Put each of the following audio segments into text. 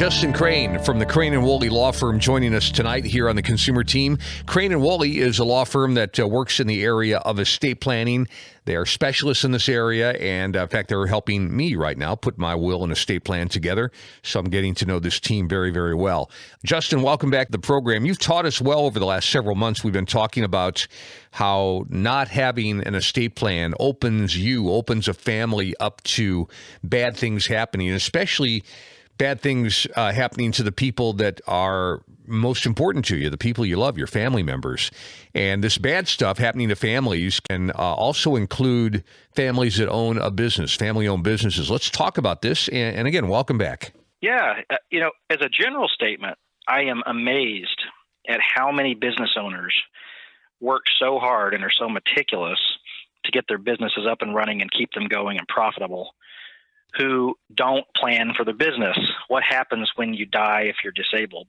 Justin Crane from the Crane & Woolley Law Firm joining us tonight here on the Consumer Team. Crane & Woolley is a law firm that works in the area of estate planning. They are specialists in this area, and in fact, they're helping me right now put my will and estate plan together. So I'm getting to know this team very, very well. Justin, welcome back to the program. You've taught us well over the last several months. We've been talking about how not having an estate plan opens a family up to bad things happening, especially bad things happening to the people that are most important to you, the people you love, your family members. And this bad stuff happening to families can also include families that own a business, family-owned businesses. Let's talk about this. And again, welcome back. Yeah. As a general statement, I am amazed at how many business owners work so hard and are so meticulous to get their businesses up and running and keep them going and profitable, who don't plan for the business. What happens when you die if you're disabled?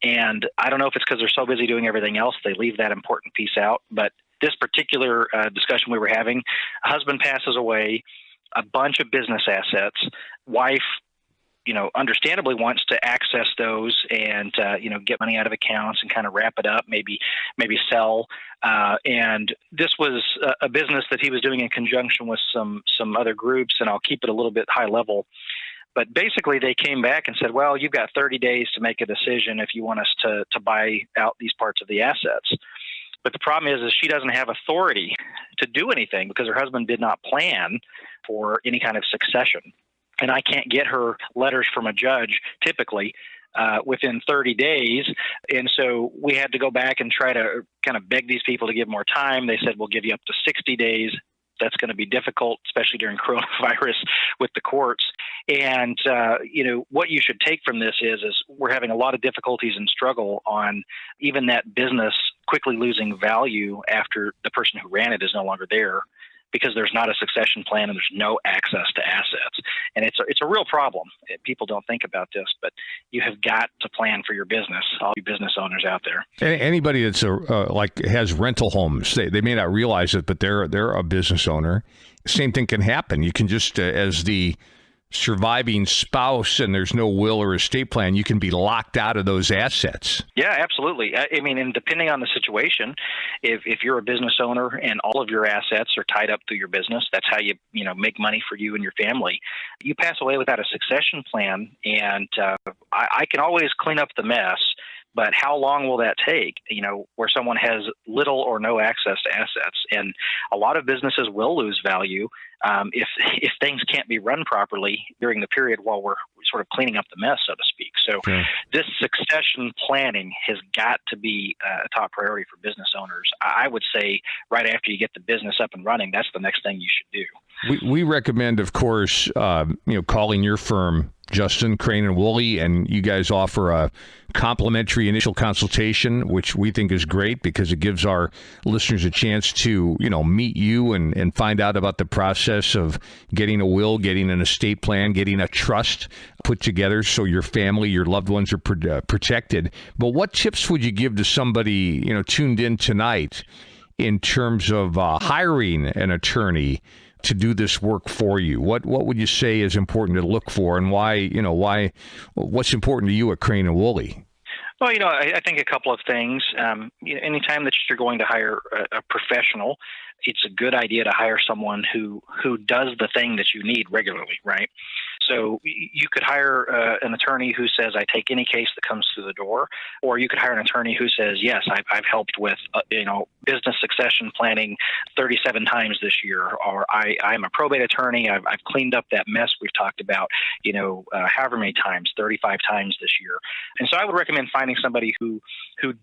And I don't know if it's because they're so busy doing everything else, they leave that important piece out. But this particular discussion we were having, a husband passes away, a bunch of business assets, wife, understandably wants to access those and, get money out of accounts and kind of wrap it up, maybe sell. And this was a business that he was doing in conjunction with some other groups, and I'll keep it a little bit high level. But basically they came back and said, well, you've got 30 days to make a decision if you want us to buy out these parts of the assets. But the problem is she doesn't have authority to do anything because her husband did not plan for any kind of succession. And I can't get her letters from a judge typically within 30 days. And so we had to go back and try to kind of beg these people to give more time. They said, we'll give you up to 60 days. That's going to be difficult, especially during coronavirus with the courts. And, what you should take from this is we're having a lot of difficulties and struggle on even that business quickly losing value after the person who ran it is no longer there, because there's not a succession plan and there's no access to assets. And it's a real problem. People don't think about this, but you have got to plan for your business, all you business owners out there. Anybody that's has rental homes, they may not realize it, but they're a business owner. Same thing can happen. You can just, as the surviving spouse and there's no will or estate plan, you can be locked out of those assets. Yeah, absolutely. And depending on the situation, if you're a business owner and all of your assets are tied up through your business, that's how you make money for you and your family. You pass away without a succession plan, and I can always clean up the mess. But how long will that take, where someone has little or no access to assets? And a lot of businesses will lose value if things can't be run properly during the period while we're sort of cleaning up the mess, so to speak. So This succession planning has got to be a top priority for business owners. I would say right after you get the business up and running, that's the next thing you should do. We recommend, of course, calling your firm, Justin, Crane & Woolley, and you guys offer a complimentary initial consultation, which we think is great because it gives our listeners a chance to, meet you and find out about the process of getting a will, getting an estate plan, getting a trust put together so your family, your loved ones are protected. But what tips would you give to somebody, tuned in tonight in terms of hiring an attorney to do this work for you? What would you say is important to look for, and why what's important to you at Crane & Woolley? Well, I think a couple of things. Anytime that you're going to hire a professional, it's a good idea to hire someone who does the thing that you need regularly, right? So you could hire an attorney who says, I take any case that comes through the door, or you could hire an attorney who says, yes, I've helped with, business succession planning 37 times this year, or I'm a probate attorney. I've cleaned up that mess we've talked about, however many times, 35 times this year. And so I would recommend finding somebody who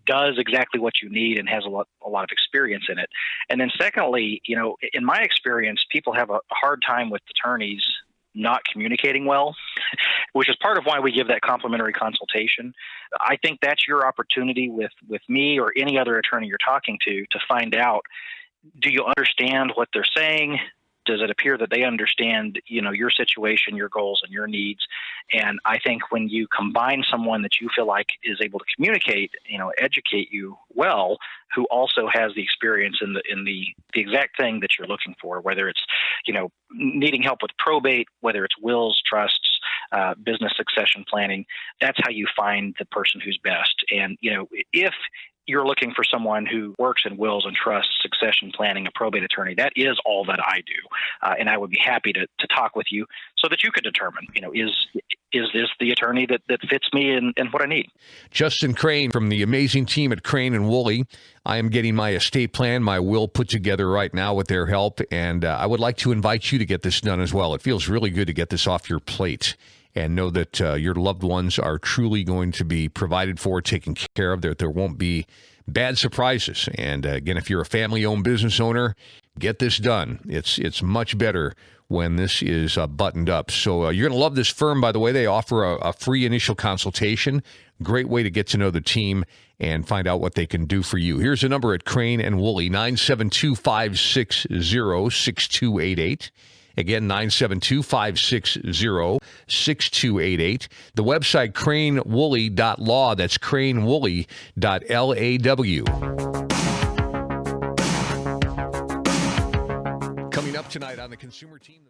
does exactly what you need and has a lot of experience in it. And then secondly, in my experience, people have a hard time with attorneys not communicating well, which is part of why we give that complimentary consultation. I think that's your opportunity with me or any other attorney you're talking to find out, do you understand what they're saying? Does it appear that they understand, your situation, your goals, and your needs? And I think when you combine someone that you feel like is able to communicate, educate you well, who also has the experience in the exact thing that you're looking for, whether it's, needing help with probate, whether it's wills, trusts, business succession planning. That's how you find the person who's best. And, if you're looking for someone who works in wills and trusts, succession planning, a probate attorney, that is all that I do. And I would be happy to talk with you so that you could determine, is this the attorney that fits me and what I need? Justin Crane from the amazing team at Crane and Woolley. I am getting my estate plan, my will put together right now with their help, and I would like to invite you to get this done as well. It feels really good to get this off your plate and know that your loved ones are truly going to be provided for, taken care of, that there won't be bad surprises. And again, if you're a family-owned business owner, get this done. It's much better when this is buttoned up. So you're going to love this firm, by the way. They offer a free initial consultation. Great way to get to know the team and find out what they can do for you. Here's a number at Crane and Woolley, 972-560-6288. Again, 972-560-6288. The website, cranewoolley.law. That's cranewoolley.law. Coming up tonight on the Consumer Team.